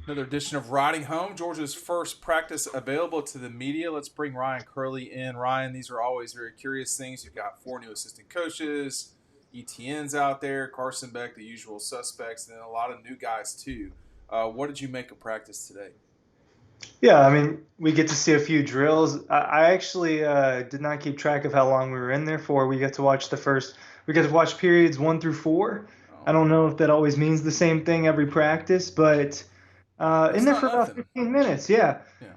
Another edition of Riding Home, Georgia's first practice available to the media. Let's bring Ryan Curley in. Ryan, these are always very curious things. You've got 4 new assistant coaches, Etienne's out there, Carson Beck, the usual suspects, and then a lot of new guys too. What did you make of practice today? Yeah, I mean, we get to see a few drills. I actually did not keep track of how long we were in there for. We get to watch periods 1 through 4. I Oh, don't know if that always means the same thing every practice, but in that's there not for about nothing. 15 minutes. Yeah, Yeah,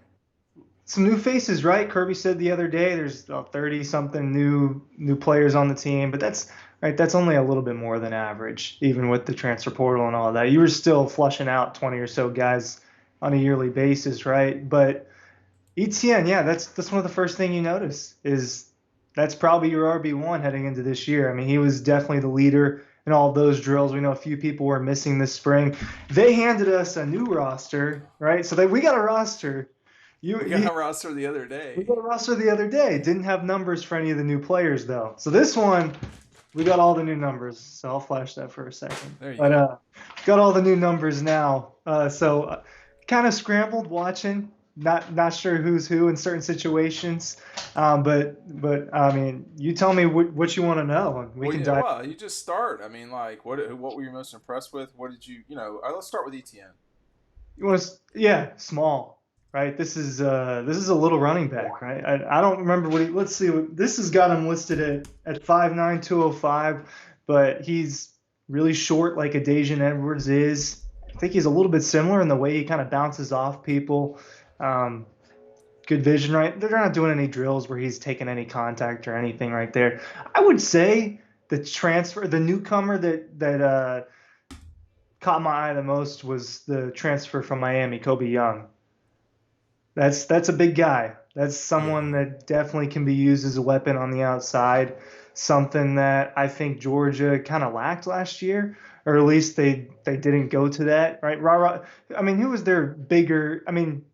some new faces, right? Kirby said the other day there's 30 something new players on the team, but that's right. That's only a little bit more than average, even with the transfer portal and all that. You were still flushing out 20 or so guys on a yearly basis, right? But Etienne, yeah, that's one of the first thing you notice is that's probably your RB1 heading into this year. I mean, he was definitely the leader in all of those drills. We know a few people were missing this spring. They handed us a new roster, right? So we got a roster. You, we got you a roster the other we day. got a roster the other day. Didn't have numbers for any of the new players though. So this one, we got all the new numbers. So I'll flash that for a second. There you But go. got all the new numbers now. So kind of scrambled watching. Not sure who's who in certain situations. But I mean, you tell me what you want to know, and we Well, can yeah, dive. well, you just start. I mean, like, what were you most impressed with? What did let's start with Etienne. You want to? Yeah, small. Right. This is a little running back, right? I don't remember what he. Let's see. This has got him listed at 5'9", 205, but he's really short, like a Dejan Edwards is. I think he's a little bit similar in the way he kind of bounces off people. Um, Good vision, right? They're not doing any drills where he's taking any contact or anything right there. I would say the newcomer that caught my eye the most was the transfer from Miami, Kobe Young. That's a big guy. That's Yeah. someone that definitely can be used as a weapon on the outside. Something that I think Georgia kind of lacked last year, or at least they didn't go to that, right? I mean, who was their bigger? I mean,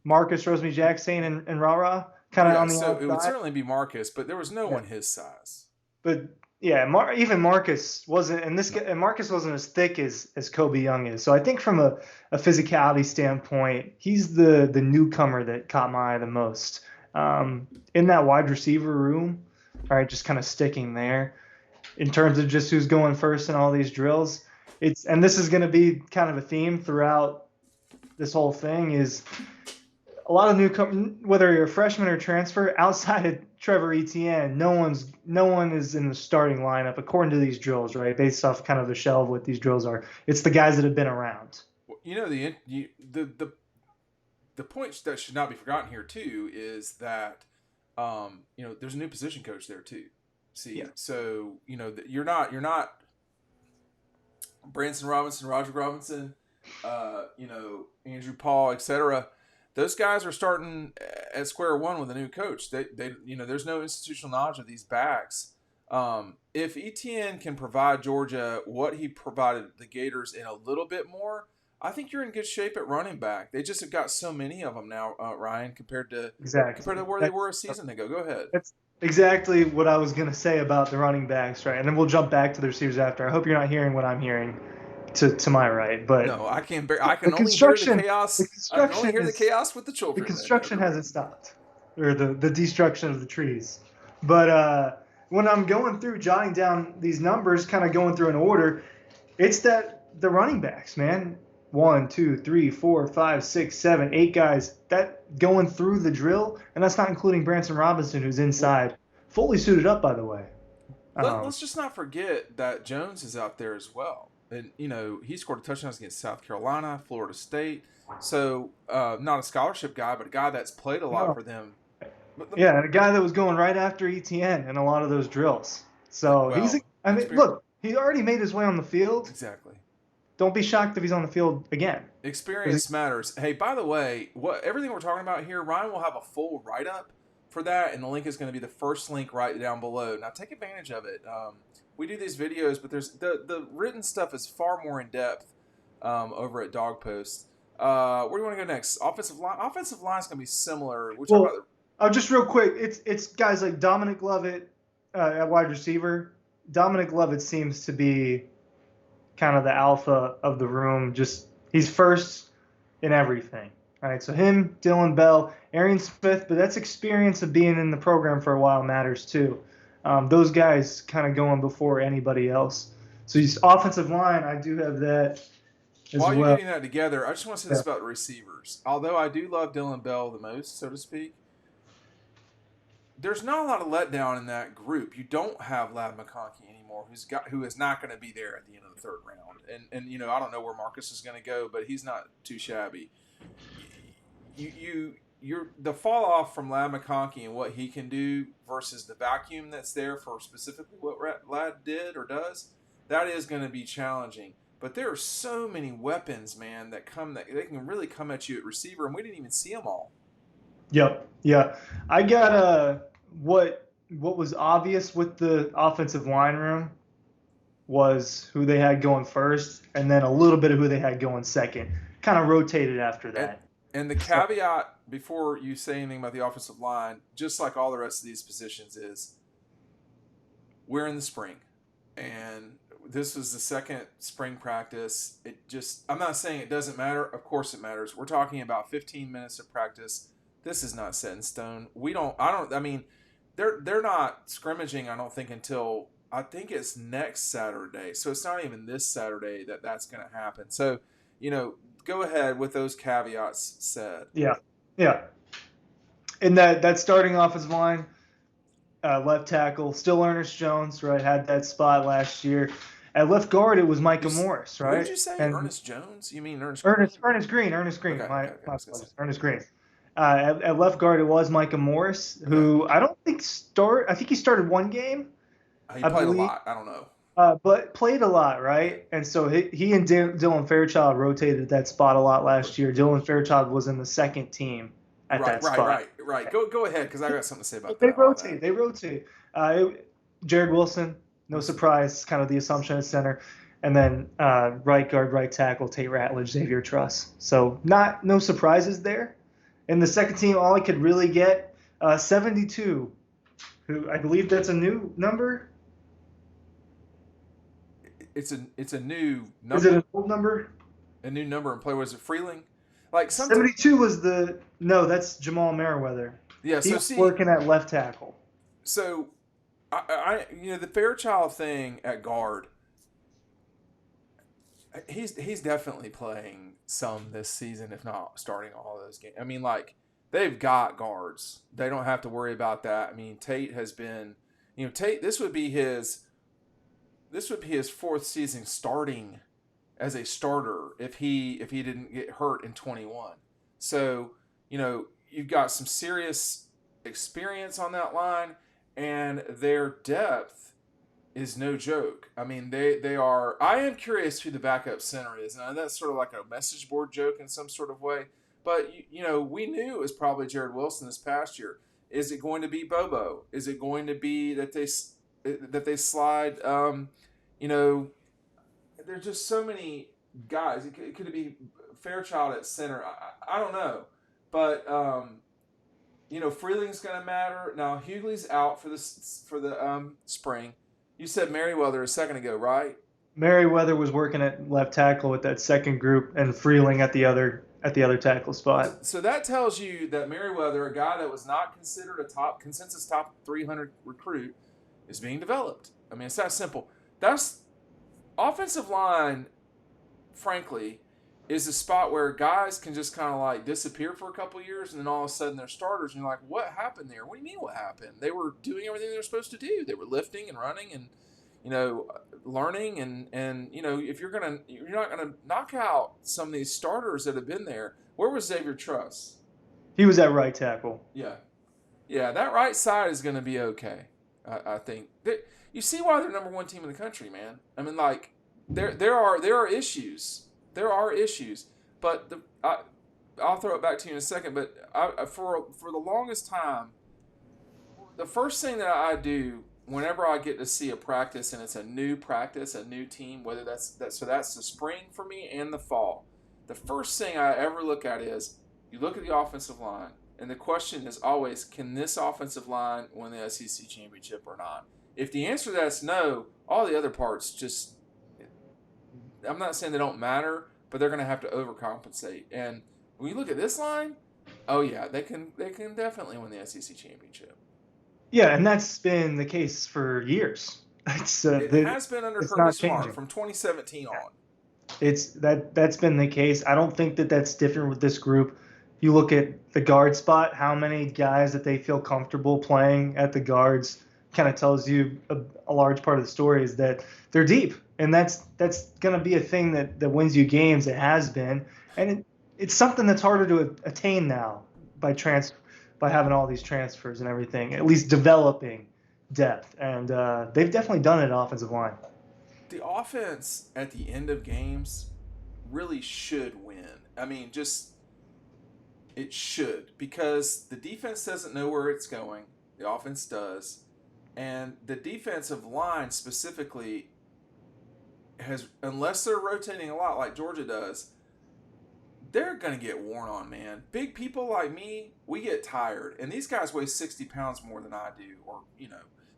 Marcus Rosemy-Jackson and Rara kind of Yeah, on the so it would outside. certainly be Marcus, but there was no Yeah. one his size. But yeah, even Marcus wasn't, No. and Marcus wasn't as thick as Kobe Young is. So I think from a physicality standpoint, he's the newcomer that caught my eye the most. In that wide receiver room, all right, just kind of sticking there in terms of just who's going first in all these drills. And this is going to be kind of a theme throughout this whole thing is a lot of newcomers, whether you're a freshman or transfer, outside of Trevor Etienne, no one is in the starting lineup according to these drills, right? Based off kind of the shell of what these drills are. It's the guys that have been around. You know the point that should not be forgotten here too is that there's a new position coach there too. Yeah. See, so you're not Branson Robinson, Roger Robinson, Andrew Paul, etc. Those guys are starting at square one with a new coach. There's no institutional knowledge of these backs. If Etienne can provide Georgia what he provided the Gators in a little bit more, I think you're in good shape at running back. They just have got so many of them now, Ryan, compared Exactly. to where they were a season ago. Go ahead. That's exactly what I was gonna say about the running backs, right? And then we'll jump back to the receivers after. I hope you're not hearing what I'm hearing to my right, but No, I can't. I the can only hear the construction the chaos. I can only construction hear the is chaos with the the children in the construction other room. hasn't stopped, or the destruction of the trees. But when I'm going through jotting down these numbers, kind of going through an order, it's that the running backs, man, one, two, three, four, five, six, seven, 8 guys that going through the drill, and that's not including Branson Robinson, who's Well, inside, fully suited up, by the way. let's just not forget that Jones is out there as well. And, he scored a touchdown against South Carolina, Florida State. So, not a scholarship guy, but a guy that's played a lot No, for them. yeah, and a guy that was going right after ETN in a lot of those drills. So Well, I mean, experience. look, he already made his way on the field. Exactly. Don't be shocked if he's on the field again. 'Cause Experience matters. Hey, by the way, what everything we're talking about here, Ryan will have a full write up for that, and the link is going to be the first link right down below. Now, take advantage of it. We do these videos, but there's the written stuff is far more in depth over at Dawg Post. Where do you want to go next? Offensive line. Offensive line is going to be similar. We talk Well, about just real quick, it's guys like Dominic Lovett at wide receiver. Dominic Lovett seems to be kind of the alpha of the room. Just he's first in everything. Right. So him, Dylan Bell, Arian Smith, but that's experience of being in the program for a while matters too. Those guys kind of going before anybody else. So he's offensive line. I do have that as While you're well. getting that together, I just want to say Yeah. this about the receivers. Although I do love Dylan Bell the most, so to speak, there's not a lot of letdown in that group. You don't have Lad McConkey anymore, who is not going to be there at the end of the third round. And I don't know where Marcus is going to go, but he's not too shabby. You're the fall off from Lad McConkey and what he can do versus the vacuum that's there for specifically what Lad did or does. That is going to be challenging. But there are so many weapons, man, that they can really come at you at receiver, and we didn't even see them all. Yep. Yeah. I got what was obvious with the offensive line room was who they had going first, and then a little bit of who they had going second. Kind of rotated after And that. and the So, caveat before you say anything about the offensive line, just like all the rest of these positions, is we're in the spring, and this was the second spring practice. I'm not saying it doesn't matter. Of course it matters. We're talking about 15 minutes of practice. This is not set in stone. I mean, they're not scrimmaging, I don't think, until I think it's next Saturday. So it's not even this Saturday that's going to happen. So, go ahead with those caveats said. yeah. Yeah. And that starting offensive line, left tackle, still Ernest Jones, right? Had that spot last year. At left guard, it was You, Micah Morris, who did right? you say? And Ernest Jones? You mean Ernest Green? Ernest Green. Okay, My okay, okay. I was gonna say. apologies, Ernest Green. At left guard, it was Micah Morris, Okay. who I don't think I think he started one game, He I played a believe, lot. I don't know. but played a lot, Yeah. right? And so he and Dylan Fairchild rotated that spot a lot last year. Dylan Fairchild was in the second team at Right, that right, spot. right, right. Go ahead, because I got something to say about They that. All rotate. that. They rotate. Jared Wilson, no surprise, kind of the assumption at center, and then right guard, right tackle, Tate Ratledge, Xavier Truss. So no surprises there. In the second team, all I could really get 72, who I believe that's a new number. It's a new Is it number, an old number? a new number in play. Was it Freeling? Like sometimes, 72 was no, that's Jamal Merriweather. yeah. He So was see, working at left tackle. so the Fairchild thing at guard. He's definitely playing some this season, if not starting all those games. I mean, like they've got guards; they don't have to worry about that. I mean, Tate has been, Tate. This would be his fourth season starting as a starter if he didn't get hurt in 21. So you've got some serious experience on that line, and their depth is no joke. I mean, they are. I am curious who the backup center is, and that's sort of like a message board joke in some sort of way. But we knew it was probably Jared Wilson this past year. Is it going to be Bobo? Is it going to be that they slide? There's just so many guys. It could be Fairchild at center. I don't know, but Freeling's going to matter. Now Hughley's out for the spring. You said Merriweather a second ago, right? Merriweather was working at left tackle with that second group, and Freeling at the other tackle spot. So that tells you that Merriweather, a guy that was not considered a consensus top 300 recruit, is being developed. I mean, it's that simple. That's offensive line, frankly, is a spot where guys can just kind of like disappear for a couple of years, and then all of a sudden they're starters, and you're like, what happened there? What do you mean what happened? They were doing everything they were supposed to do. They were lifting and running and learning, and if you're not gonna knock out some of these starters that have been there. Where was Xavier Truss? He was at right tackle. Yeah, that right side is going to be okay. I think you see why they're number one team in the country, man. I mean, like there are issues. There are issues, but I'll throw it back to you in a second. But for the longest time, the first thing that I do whenever I get to see a practice and it's a new practice, a new team, whether that's the spring for me and the fall, the first thing I ever look at is you look at the offensive line, and the question is always, can this offensive line win the SEC championship or not? If the answer to that is no, all the other parts just, I'm not saying they don't matter, but they're going to have to overcompensate. And when you look at this line, oh yeah, they can definitely win the SEC championship. Yeah, and that's been the case for years. It has been under It's Kirby not Smart changing. from 2017 on. That's been the case. I don't think that that's different with this group. You look at the guard spot, how many guys that they feel comfortable playing at the guards kind of tells you a large part of the story is that they're deep, and that's going to be a thing that wins you games. It has been, and it's something that's harder to attain now by having all these transfers and everything. At least developing depth, and they've definitely done it at offensive line. The offense at the end of games really should win. I mean, just it should, because the defense doesn't know where it's going. The offense does. And the defensive line specifically has, unless they're rotating a lot like Georgia does, they're going to get worn on, man. Big people like me, we get tired. And these guys weigh 60 pounds more than I do, or,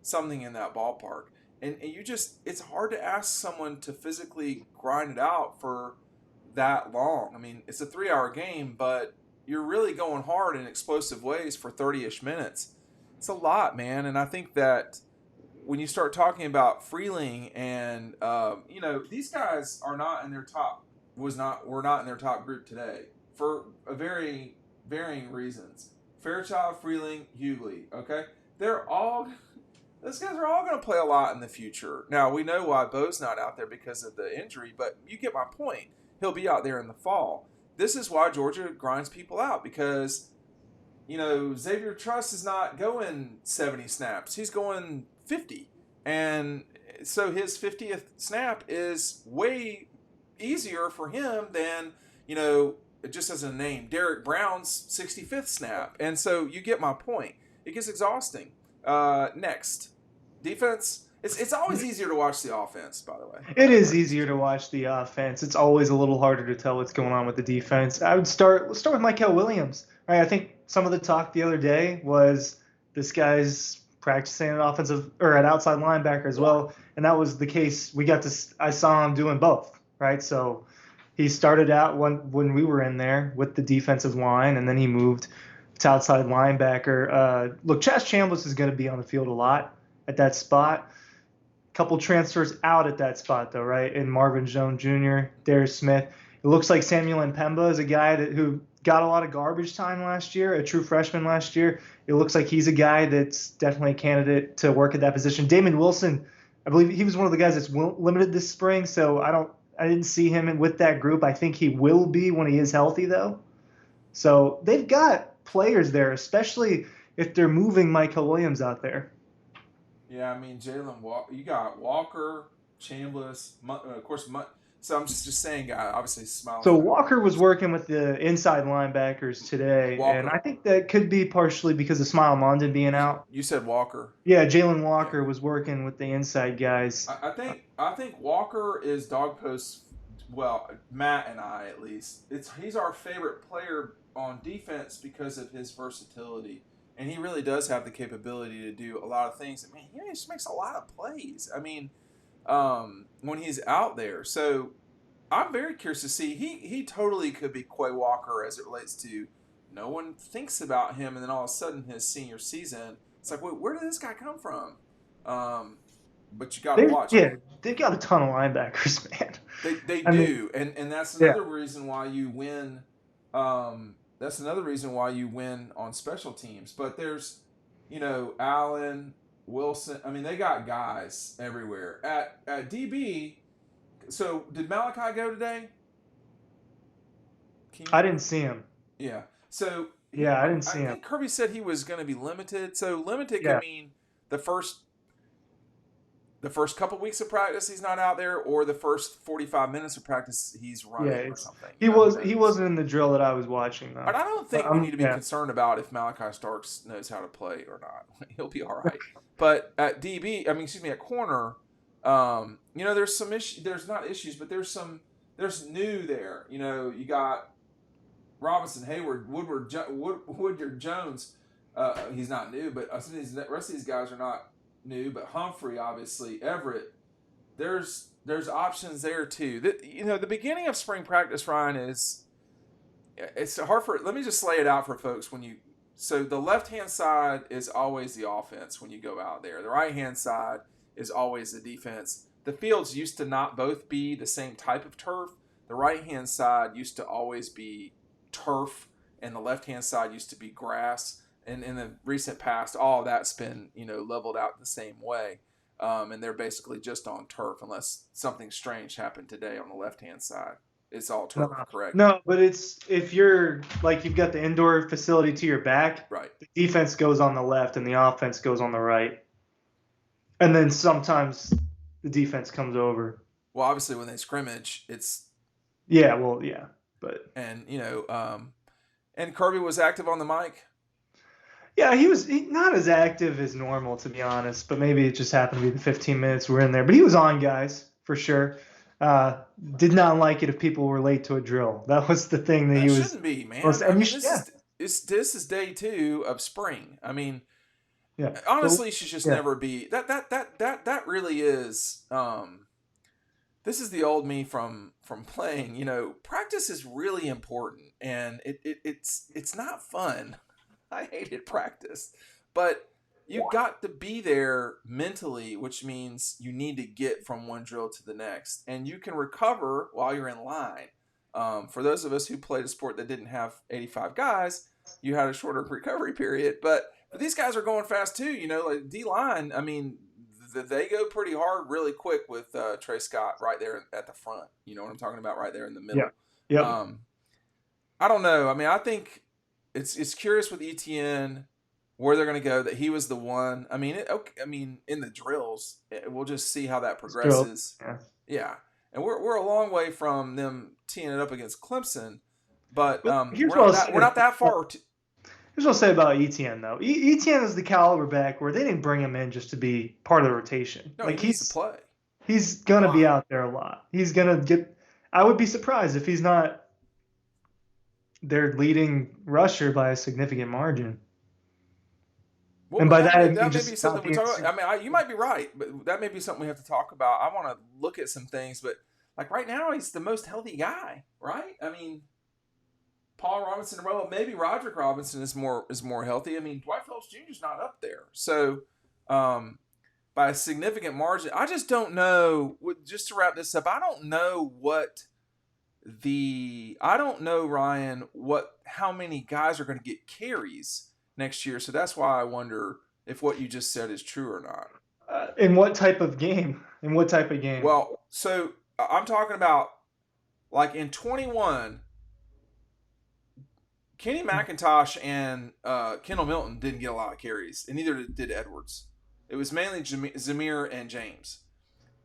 something in that ballpark. And you just, it's hard to ask someone to physically grind it out for that long. I mean, it's a 3-hour game, but you're really going hard in explosive ways for 30-ish minutes. It's a lot, man. And I think that when you start talking about Freeling and, these guys are not in their top, were not in their top group today for a very varying reasons. Fairchild, Freeling, Hughley, okay? Those guys are all going to play a lot in the future. Now, we know why Bo's not out there because of the injury, but you get my point. He'll be out there in the fall. This is why Georgia grinds people out because, Xavier Truss is not going 70 snaps. He's going 50. And so his 50th snap is way easier for him than, just as a name, Derek Brown's 65th snap. And so you get my point. It gets exhausting. Next. Defense. It's always easier to watch the offense, by the way. It is easier to watch the offense. It's always a little harder to tell what's going on with the defense. Let's start with Mykel Williams. Right? I think some of the talk the other day was this guy's practicing at outside linebacker as well, and that was the case. I saw him doing both, right? So he started out when we were in there with the defensive line, and then he moved to outside linebacker. Look, Chaz Chambliss is going to be on the field a lot at that spot. Couple transfers out at that spot, though, right? In Marvin Jones Jr., Darius Smith. It looks like Samuel Mpemba is a guy who got a lot of garbage time last year, a true freshman last year. It looks like he's a guy that's definitely a candidate to work at that position. Damon Wilson, I believe he was one of the guys that's limited this spring, so I didn't see him with that group. I think he will be when he is healthy, though. So they've got players there, especially if they're moving Mykel Williams out there. Yeah, I mean, Jalen Walker, you got Walker, Chambliss, of course, so I'm just saying, obviously, smiling. So Walker was working with the inside linebackers today, and I think that could be partially because of Smile Mondon being out. You said Walker. Yeah, Jalen Walker was working with the inside guys. I think Walker is Dawg Post's, well, Matt and I at least. He's our favorite player on defense because of his versatility. And he really does have the capability to do a lot of things. I mean, he just makes a lot of plays. I mean, when he's out there. So I'm very curious to see. He totally could be Quay Walker as it relates to no one thinks about him. And then all of a sudden his senior season, it's like, wait, where did this guy come from? But you got to watch. Yeah, they've got a ton of linebackers, man. They do. And that's another reason why you win. That's another reason why you win on special teams. But there's, Allen, Wilson. I mean, they got guys everywhere. At DB, so did Malachi go today? I didn't see him. Yeah. So I didn't see him. I think Kirby said he was going to be limited. So limited could mean the first couple weeks of practice he's not out there, or the first 45 minutes of practice he's running or something. He wasn't in the drill that I was watching, though. But I don't think we need to be concerned about if Malachi Starks knows how to play or not. He'll be all right. But at DB, at corner, there's some issues. There's not issues, but there's new there. You got Robinson, Hayward, Woodyard Jones. He's not new, but the rest of these guys are not new, but Humphrey, obviously, Everett. There's there's options there too. The beginning of spring practice, Ryan, is it's hard for. Let me just lay it out for folks when you. So the left hand side is always the offense when you go out there. The right hand side is always the defense. The fields used to not both be the same type of turf. The right hand side used to always be turf, and the left hand side used to be grass. And in the recent past, all of that's been leveled out the same way. And they're basically just on turf unless something strange happened today on the left hand side. It's all turf, No, correct? no, but it's if you're like you've got the indoor facility to your back, Right. the defense goes on the left and the offense goes on the right. And then sometimes the defense comes over. Well, obviously when they scrimmage, it's Yeah, well, yeah. But and and Kirby was active on the mic. yeah, he was not as active as normal, to be honest, but maybe it just happened to be the 15 minutes we're in there. But he was on, guys, for sure. Did not like it if people were late to a drill. That was the thing that That he was. shouldn't be, man. Most, I and you mean, should, yeah, this is day 2 of spring. I mean, yeah. honestly, But, should just yeah. never be that really is. This is the old me from playing. Practice is really important, and it's not fun. I hated practice, but you got to be there mentally, which means you need to get from one drill to the next, and you can recover while you're in line. For those of us who played a sport that didn't have 85 guys, you had a shorter recovery period, but these guys are going fast too. Like D line. I mean, they go pretty hard, really quick with Trey Scott right there at the front. You know what I'm talking about, right there in the middle. Yeah. Yep. I don't know. I mean, I think it's curious with Etienne where they're going to go. That he was the one. I mean, in the drills, we'll just see how that progresses. Yeah. And we're a long way from them teeing it up against Clemson, but we're not that far. Here's what I'll say about Etienne, though. Etienne is the caliber back where they didn't bring him in just to be part of the rotation. No, he needs to play. He's gonna be out there a lot. He's gonna get. I would be surprised if he's not their leading rusher by a significant margin. Well, and by that, I may mean be something we talk about. I mean, you might be right, but that may be something we have to talk about. I want to look at some things, but like right now, he's the most healthy guy, right? I mean, Paul Robinson, well, maybe Roderick Robinson is more healthy. I mean, Dwight Phillips Jr. is not up there, so by a significant margin, I just don't know. Just to wrap this up, I don't know Ryan, how many guys are going to get carries next year. So that's why I wonder if what you just said is true or not. In what type of game? Well, so I'm talking about like in 21, Kenny McIntosh and Kendall Milton didn't get a lot of carries, and neither did Edwards. It was mainly Zamir and James.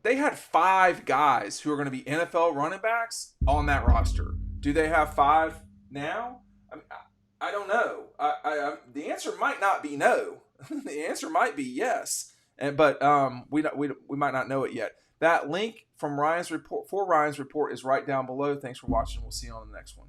They had 5 guys who are going to be NFL running backs on that roster. Do they have 5 now? I don't know. The answer might not be no. The answer might be yes. But we might not know it yet. That link from Ryan's report is right down below. Thanks for watching. We'll see you on the next one.